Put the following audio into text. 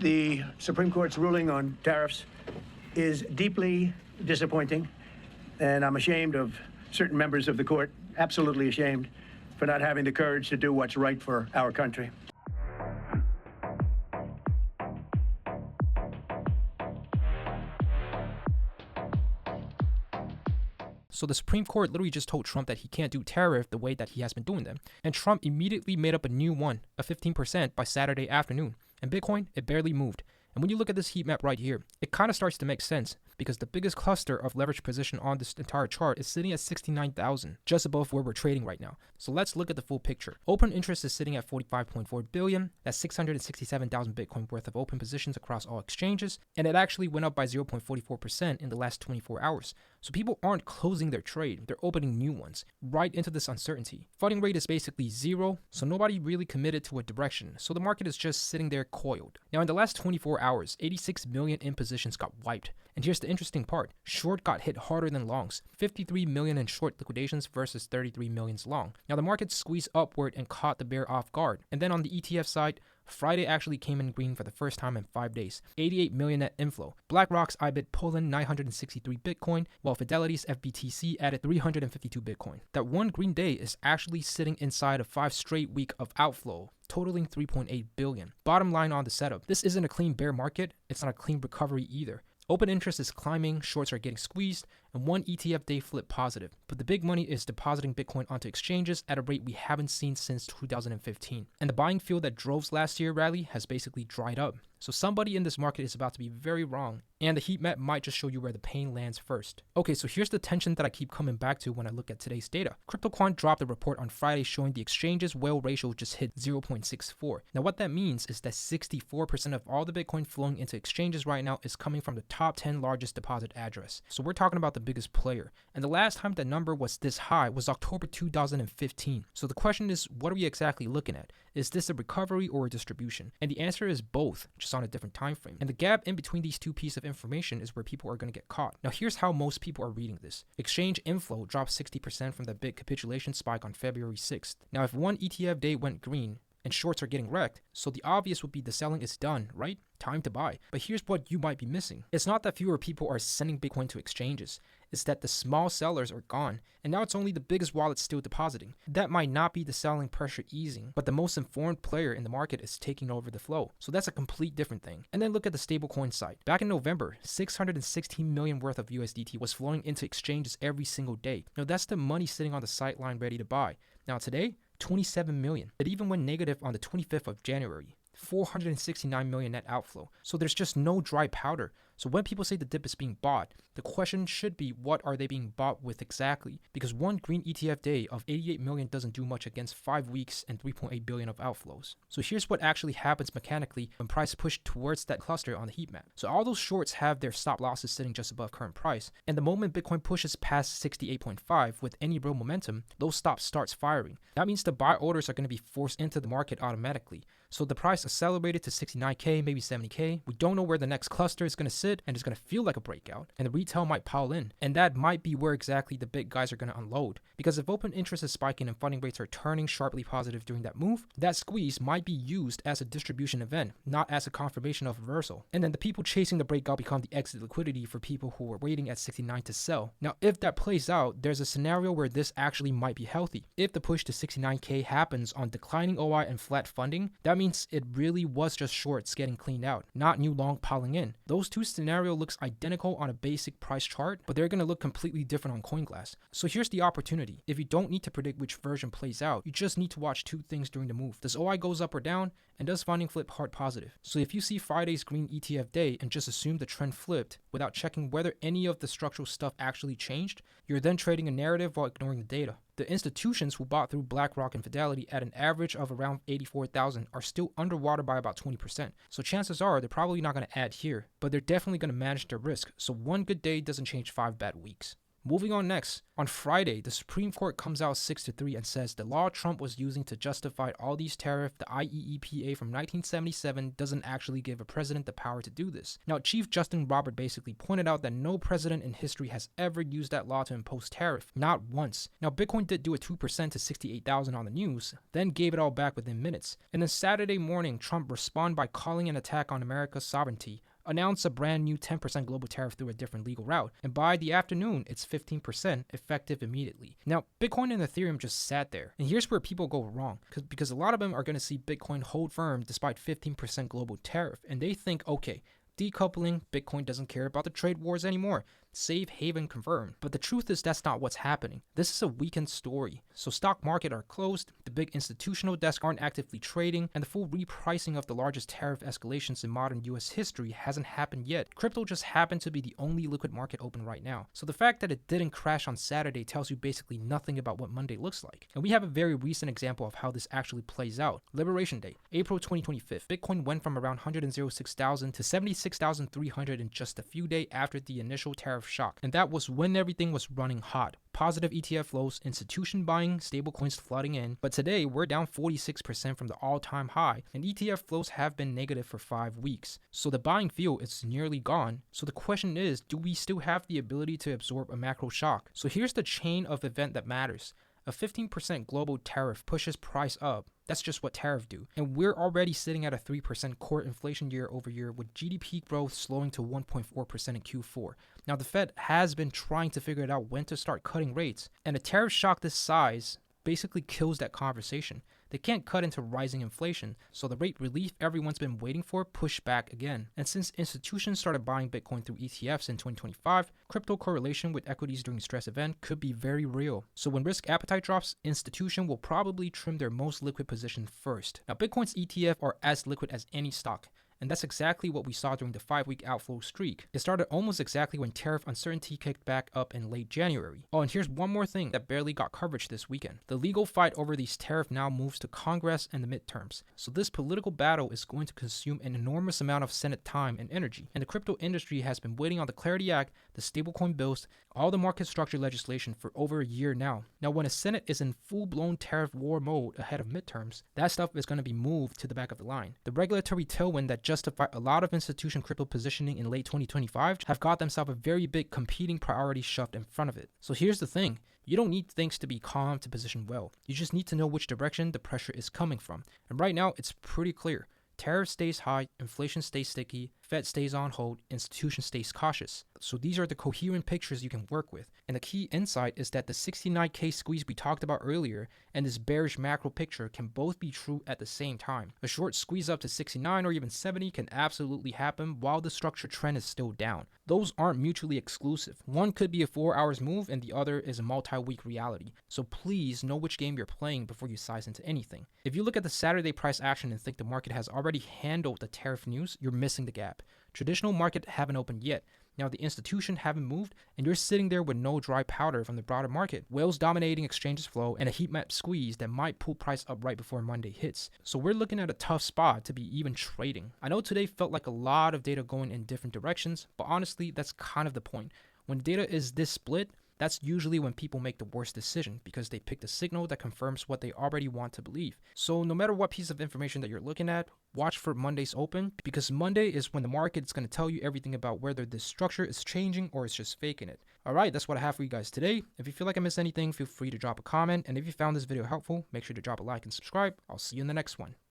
The Supreme Court's ruling on tariffs is deeply disappointing, and I'm ashamed of certain members of the court, absolutely ashamed, for not having the courage to do what's right for our country. So the Supreme Court literally just told Trump that he can't do tariff the way that he has been doing them. And Trump immediately made up a new one, a 15% by Saturday afternoon. And Bitcoin, it barely moved. And when you look at this heat map right here, it kind of starts to make sense because the biggest cluster of leverage position on this entire chart is sitting at 69,000, just above where we're trading right now. So let's look at the full picture. Open interest is sitting at 45.4 billion. That's 667,000 Bitcoin worth of open positions across all exchanges. And it actually went up by 0.44% in the last 24 hours. So people aren't closing their trade, they're opening new ones right into this uncertainty. Funding rate is basically zero, so nobody really committed to a direction. So the market is just sitting there coiled. Now in the last 24 hours, 86 million in positions got wiped. And here's the interesting part. Short got hit harder than longs. 53 million in short liquidations versus 33 millions long. Now the market squeezed upward and caught the bear off guard. And then on the ETF side, Friday actually came in green for the first time in 5 days. 88 million net inflow. BlackRock's IBIT pulled in 963 Bitcoin, while Fidelity's FBTC added 352 Bitcoin. That one green day is actually sitting inside a 5 straight week of outflow, totaling 3.8 billion. Bottom line on the setup, this isn't a clean bear market, it's not a clean recovery either. Open interest is climbing, shorts are getting squeezed, and one ETF day flipped positive. But the big money is depositing Bitcoin onto exchanges at a rate we haven't seen since 2015. And the buying field that drove last year's rally has basically dried up. So somebody in this market is about to be very wrong, and the heat map might just show you where the pain lands first. Okay, so here's the tension that I keep coming back to when I look at today's data. CryptoQuant dropped a report on Friday showing the exchange's whale ratio just hit 0.64. Now what that means is that 64% of all the Bitcoin flowing into exchanges right now is coming from the top 10 largest deposit address. So we're talking about the biggest player. And the last time that number was this high was October 2015. So the question is, what are we exactly looking at? Is this a recovery or a distribution? And the answer is both, just on a different time frame. And the gap in between these two pieces of information is where people are going to get caught. Now here's how most people are reading this. Exchange inflow dropped 60% from the big capitulation spike on February 6th. Now if one ETF day went green, and shorts are getting wrecked, so the obvious would be the selling is done, right? Time to buy. But here's what you might be missing. It's not that fewer people are sending Bitcoin to exchanges. It's that the small sellers are gone, and now it's only the biggest wallets still depositing. That might not be the selling pressure easing, but the most informed player in the market is taking over the flow. So that's a complete different thing. And then look at the stablecoin side. Back in November, 616 million worth of USDT was flowing into exchanges every single day. Now that's the money sitting on the sideline ready to buy. Now today, 27 million. It even went negative on the 25th of January. 469 million net outflow. So there's just no dry powder. So when people say the dip is being bought, the question should be, what are they being bought with exactly? Because one green ETF day of 88 million doesn't do much against 5 weeks and 3.8 billion of outflows. So here's what actually happens mechanically when price pushed towards that cluster on the heat map. So all those shorts have their stop losses sitting just above current price. And the moment Bitcoin pushes past 68.5 with any real momentum, those stops starts firing. That means the buy orders are going to be forced into the market automatically. So the price accelerated to 69K, maybe 70K. We don't know where the next cluster is going to sit, and it's going to feel like a breakout, and the retail might pile in. And that might be where exactly the big guys are going to unload. Because if open interest is spiking and funding rates are turning sharply positive during that move, that squeeze might be used as a distribution event, not as a confirmation of reversal. And then the people chasing the breakout become the exit liquidity for people who are waiting at 69 to sell. Now, if that plays out, there's a scenario where this actually might be healthy. If the push to 69K happens on declining OI and flat funding, that means it really was just shorts getting cleaned out, not new long piling in. Those two scenarios looks identical on a basic price chart, but they're going to look completely different on CoinGlass. So here's the opportunity. If you don't need to predict which version plays out, you just need to watch two things during the move. Does OI goes up or down? And does funding flip hard positive? So if you see Friday's green ETF day and just assume the trend flipped without checking whether any of the structural stuff actually changed, you're then trading a narrative while ignoring the data. The institutions who bought through BlackRock and Fidelity at an average of around 84,000 are still underwater by about 20%. So chances are they're probably not going to add here, but they're definitely going to manage their risk. So one good day doesn't change 5 bad weeks. Moving on next, on Friday, the Supreme Court comes out 6-3 and says the law Trump was using to justify all these tariffs, the IEEPA from 1977, doesn't actually give a president the power to do this. Now, Chief Justice Roberts basically pointed out that no president in history has ever used that law to impose tariff, not once. Now, Bitcoin did do a 2% to 68,000 on the news, then gave it all back within minutes. And then Saturday morning, Trump responded by calling an attack on America's sovereignty, announced a brand new 10% global tariff through a different legal route, and by the afternoon, it's 15% effective immediately. Now, Bitcoin and Ethereum just sat there, and here's where people go wrong, because a lot of them are going to see Bitcoin hold firm despite 15% global tariff, and they think, okay, decoupling, Bitcoin doesn't care about the trade wars anymore. Safe haven confirmed. But the truth is that's not what's happening. This is a weekend story. So stock market are closed, the big institutional desks aren't actively trading, and the full repricing of the largest tariff escalations in modern US history hasn't happened yet. Crypto just happened to be the only liquid market open right now. So the fact that it didn't crash on Saturday tells you basically nothing about what Monday looks like. And we have a very recent example of how this actually plays out. Liberation Day, April 2025. Bitcoin went from around 106,000 to 76,300 in just a few days after the initial tariff shock, and that was when everything was running hot. Positive ETF flows, institution buying, stablecoins flooding in, but today we're down 46% from the all-time high, and ETF flows have been negative for 5 weeks. So the buying field is nearly gone. So the question is, do we still have the ability to absorb a macro shock? So here's the chain of event that matters. A 15% global tariff pushes price up. That's just what tariffs do. And we're already sitting at a 3% core inflation year over year, with GDP growth slowing to 1.4% in Q4. Now, the Fed has been trying to figure it out when to start cutting rates, and a tariff shock this size basically kills that conversation. They can't cut into rising inflation, so the rate relief everyone's been waiting for pushed back again. And since institutions started buying Bitcoin through ETFs in 2025, crypto correlation with equities during stress event could be very real. So when risk appetite drops, institution will probably trim their most liquid position first. Now, Bitcoin's ETF are as liquid as any stock, and that's exactly what we saw during the 5-week outflow streak. It started almost exactly when tariff uncertainty kicked back up in late January. Oh, and here's one more thing that barely got coverage this weekend. The legal fight over these tariffs now moves to Congress and the midterms. So this political battle is going to consume an enormous amount of Senate time and energy. And the crypto industry has been waiting on the Clarity Act, the stablecoin bills, all the market structure legislation for over a year now. Now, when a Senate is in full-blown tariff war mode ahead of midterms, that stuff is going to be moved to the back of the line. The regulatory tailwind that justify a lot of institution crypto positioning in late 2025 have got themselves a very big competing priority shoved in front of it. So here's the thing. You don't need things to be calm to position well. You just need to know which direction the pressure is coming from. And right now, it's pretty clear. Tariff stays high, inflation stays sticky, Fed stays on hold, institution stays cautious. So these are the coherent pictures you can work with. And the key insight is that the 69K squeeze we talked about earlier and this bearish macro picture can both be true at the same time. A short squeeze up to 69 or even 70 can absolutely happen while the structure trend is still down. Those aren't mutually exclusive. One could be a 4 hours move and the other is a multi-week reality. So please know which game you're playing before you size into anything. If you look at the Saturday price action and think the market has already handled the tariff news, you're missing the gap. Traditional market haven't opened yet. Now the institution haven't moved, and you're sitting there with no dry powder from the broader market. Whales dominating exchanges flow and a heat map squeeze that might pull price up right before Monday hits. So we're looking at a tough spot to be even trading. I know today felt like a lot of data going in different directions, but honestly, that's kind of the point. When data is this split, that's usually when people make the worst decision because they pick the signal that confirms what they already want to believe. So no matter what piece of information that you're looking at, watch for Monday's open because Monday is when the market is going to tell you everything about whether this structure is changing or it's just faking it. All right, that's what I have for you guys today. If you feel like I missed anything, feel free to drop a comment. And if you found this video helpful, make sure to drop a like and subscribe. I'll see you in the next one.